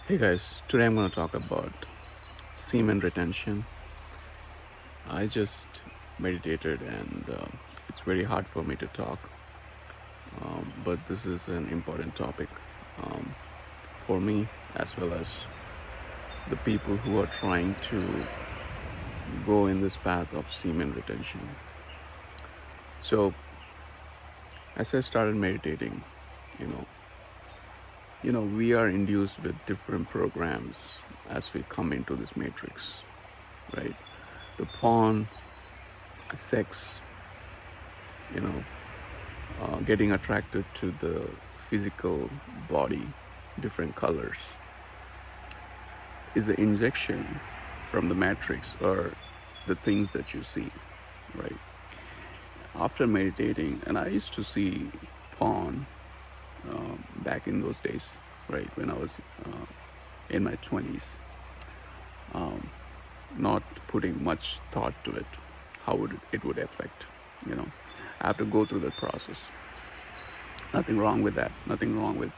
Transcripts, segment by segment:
Hey guys, today I'm going to talk about semen retention. I just meditated and it's very hard for me to talk, but this is an important topic um, for me as well as the people who are trying to go in this path of semen retention. So, as I started meditating, you know, we are induced with different programs as we come into this matrix, right? The porn, sex, you know, getting attracted to the physical body, different colors, is the injection from the matrix or the things that you see, right? After meditating, and I used to see porn back in those days, right, when I was in my 20s, not putting much thought to it, how would it would affect, you know. I have to go through that process. Nothing wrong with that. Nothing wrong with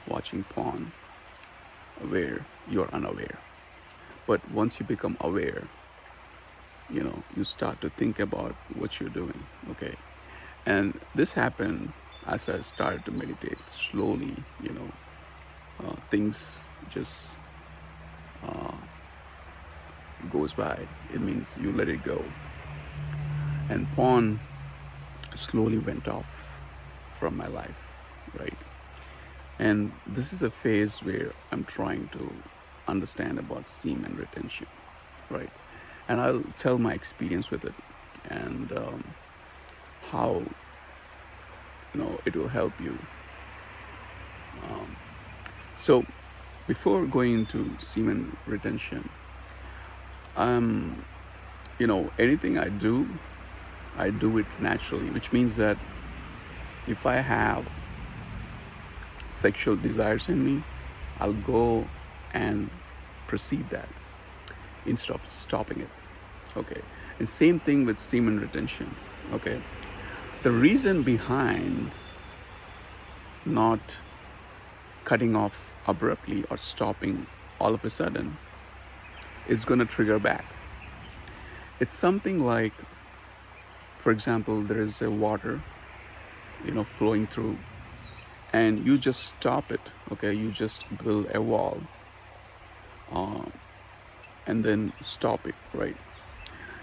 watching porn where you're unaware. But once you become aware, you start to think about what you're doing, okay? And this happened as I started to meditate slowly, things just goes by. It means you let it go. And porn slowly went off from my life, right? And this is a phase where I'm trying to understand about semen retention, right? And I'll tell my experience with it and how it will help you. So before going into semen retention, anything I do it naturally, which means that if I have sexual desires in me, I'll go and proceed that instead of stopping it. Okay. And same thing with semen retention. Okay. The reason behind not cutting off abruptly or stopping all of a sudden is going to trigger back. It's something like, for example, there is a water, flowing through, and you just stop it. Okay. You just build a wall and then stop it, right?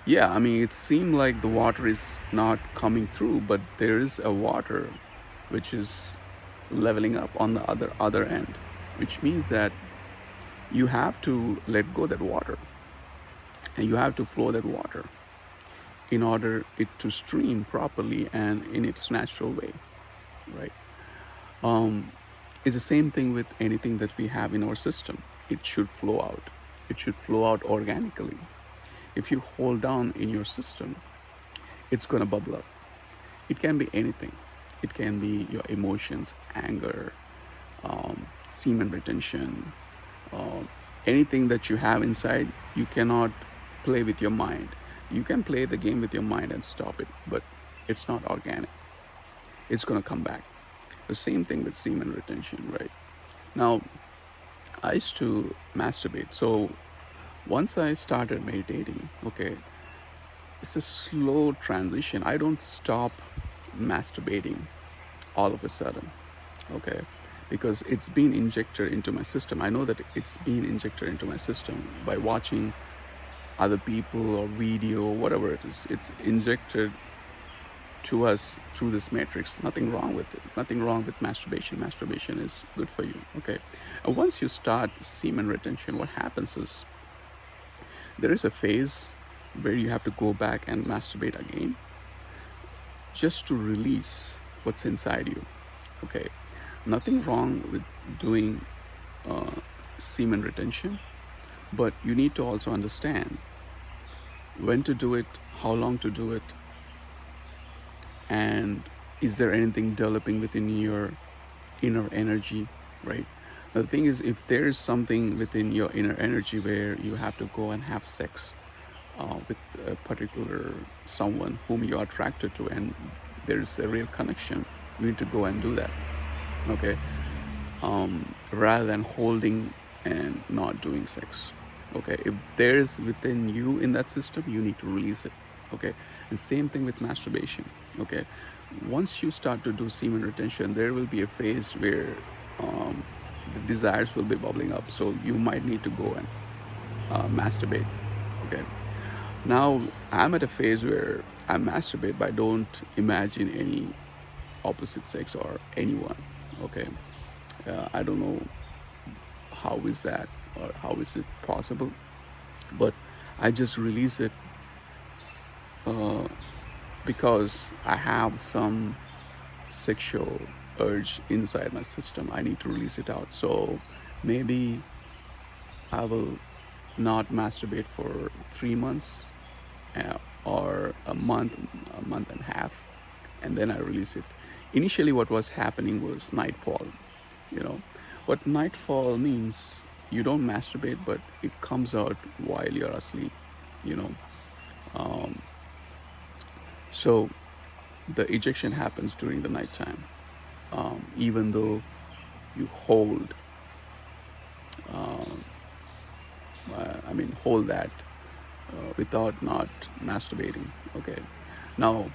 Yeah, I mean, it seemed like the water is not coming through, but there is a water which is leveling up on the other end, which means that you have to let go that water and you have to flow that water in order it to stream properly and in its natural way, right? It's the same thing with anything that we have in our system. It should flow out. It should flow out organically. If you hold down in your system, it's going to bubble up. It can be anything. It can be your emotions, anger, semen retention, anything that you have inside. You cannot play with your mind. You can play the game with your mind and stop it, but it's not organic. It's going to come back. The same thing with semen retention, right? Now, I used to masturbate. So once I started meditating, okay, it's a slow transition. I don't stop masturbating all of a sudden, okay, because it's been injected into my system. I know that it's been injected into my system by watching other people or video, whatever it is. It's injected to us through this matrix. Nothing wrong with it. Nothing wrong with masturbation. Masturbation is good for you, okay? And once you start semen retention, what happens is there is a phase where you have to go back and masturbate again just to release what's inside you, okay? Nothing wrong with doing semen retention, but you need to also understand when to do it, how long to do it, and is there anything developing within your inner energy, right? Now, the thing is, if there is something within your inner energy where you have to go and have sex with a particular someone whom you are attracted to and there's a real connection, you need to go and do that, okay? Rather than holding and not doing sex. Okay, if there's within you in that system, you need to release it. Okay, and same thing with masturbation. Okay, once you start to do semen retention, there will be a phase where the desires will be bubbling up, so you might need to go and masturbate. Okay, now I'm at a phase where I masturbate, but I don't imagine any opposite sex or anyone. Okay, I don't know how is that or how is it possible, but I just release it uh, because I have some sexual urge inside my system. I need to release it out. So maybe I will not masturbate for 3 months, or a month and a half, and then I release it. Initially, what was happening was nightfall. You know, what nightfall means, you don't masturbate, but it comes out while you're asleep. You know, so the ejection happens during the nighttime, even though you hold, hold that without not masturbating. Okay, now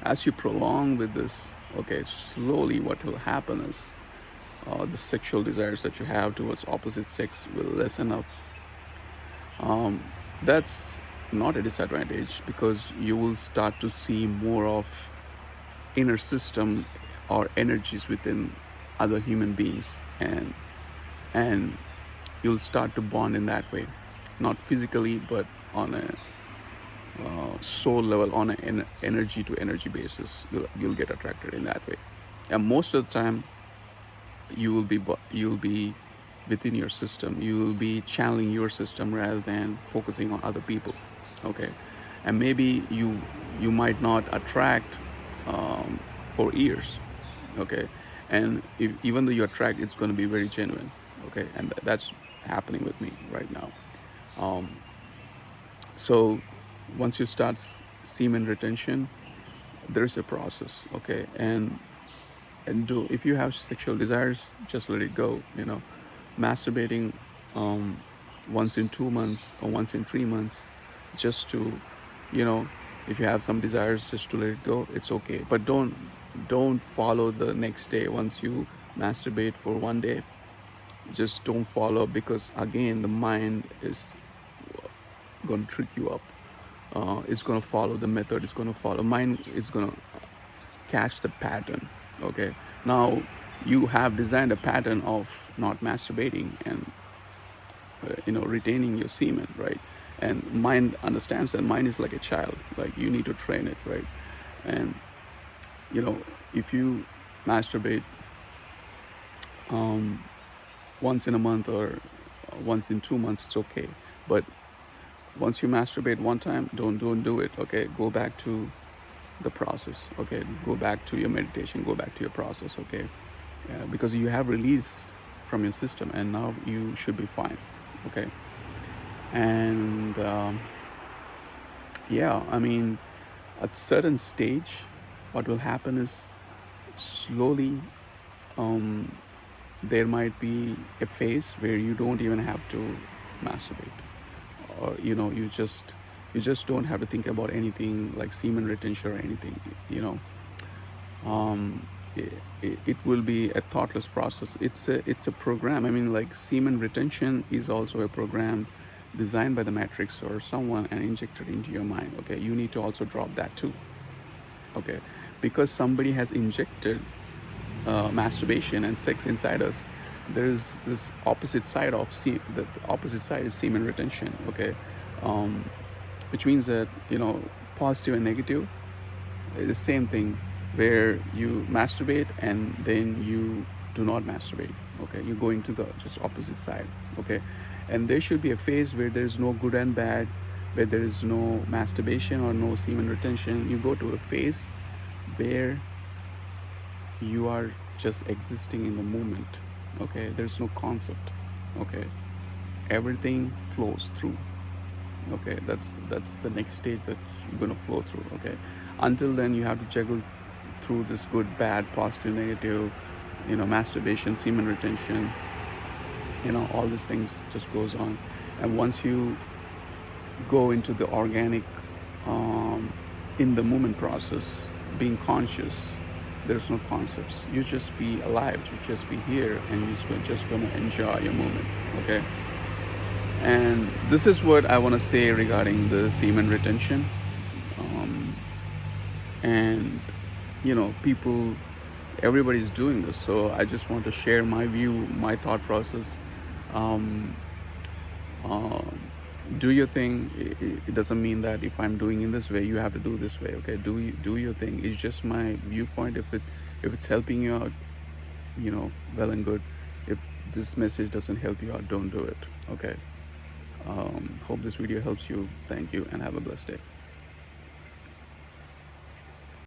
as you prolong with this, okay, slowly what will happen is the sexual desires that you have towards opposite sex will lessen up. That's not a disadvantage because you will start to see more of inner system or energies within other human beings, and you'll start to bond in that way, not physically but on a soul level, on an energy to energy basis. You'll get attracted in that way, and most of the time you'll be within your system. You will be channeling your system rather than focusing on other people. Okay, and maybe you might not attract for years. Okay, and even though you attract, it's going to be very genuine. Okay, and that's happening with me right now. So once you start semen retention, there's a process. Okay, and do, if you have sexual desires, just let it go. Masturbating once in 2 months or once in 3 months, just to, you know if you have some desires, just to let it go, it's okay. But don't follow the next day. Once you masturbate for one day, just don't follow, because again the mind is going to trick you up. It's going to follow the method. It's going to follow, mind is going to catch the pattern. Okay, now you have designed a pattern of not masturbating and retaining your semen, right? And mind understands that. Mind is like a child, like you need to train it, right? And if you masturbate once in a month or once in 2 months, it's okay. But once you masturbate one time, don't do it. Okay, go back to the process. Okay, go back to your meditation, go back to your process. Okay, because you have released from your system and now you should be fine. Okay, and at certain stage, what will happen is slowly there might be a phase where you don't even have to masturbate, or you just don't have to think about anything like semen retention or anything. It will be a thoughtless process. It's a program. Like semen retention is also a program designed by the matrix or someone and injected into your mind. Okay, you need to also drop that too. Okay, because somebody has injected masturbation and sex inside us, there's this opposite side of the opposite side is semen retention. Okay, which means that positive and negative is the same thing, where you masturbate and then you do not masturbate. Okay, you're going to the just opposite side. Okay, and there should be a phase where there's no good and bad, where there is no masturbation or no semen retention. You go to a phase where you are just existing in the moment. Okay, there's no concept. Okay, everything flows through. Okay, that's the next stage that you're going to flow through. Okay, until then you have to juggle through this good, bad, positive, negative, masturbation, semen retention, all these things just goes on. And once you go into the organic, in the movement process, being conscious, there's no concepts. You just be alive, you just be here, and you're just going to enjoy your movement. Okay. And this is what I want to say regarding the semen retention. And people, everybody's doing this, so I just want to share my view, my thought process. um, do your thing. It doesn't mean that if I'm doing in this way, you have to do this way. Okay, do your thing. It's just my viewpoint. If it's helping you out, well and good. If this message doesn't help you out, don't do it. Okay. Hope this video helps you. Thank you and have a blessed day.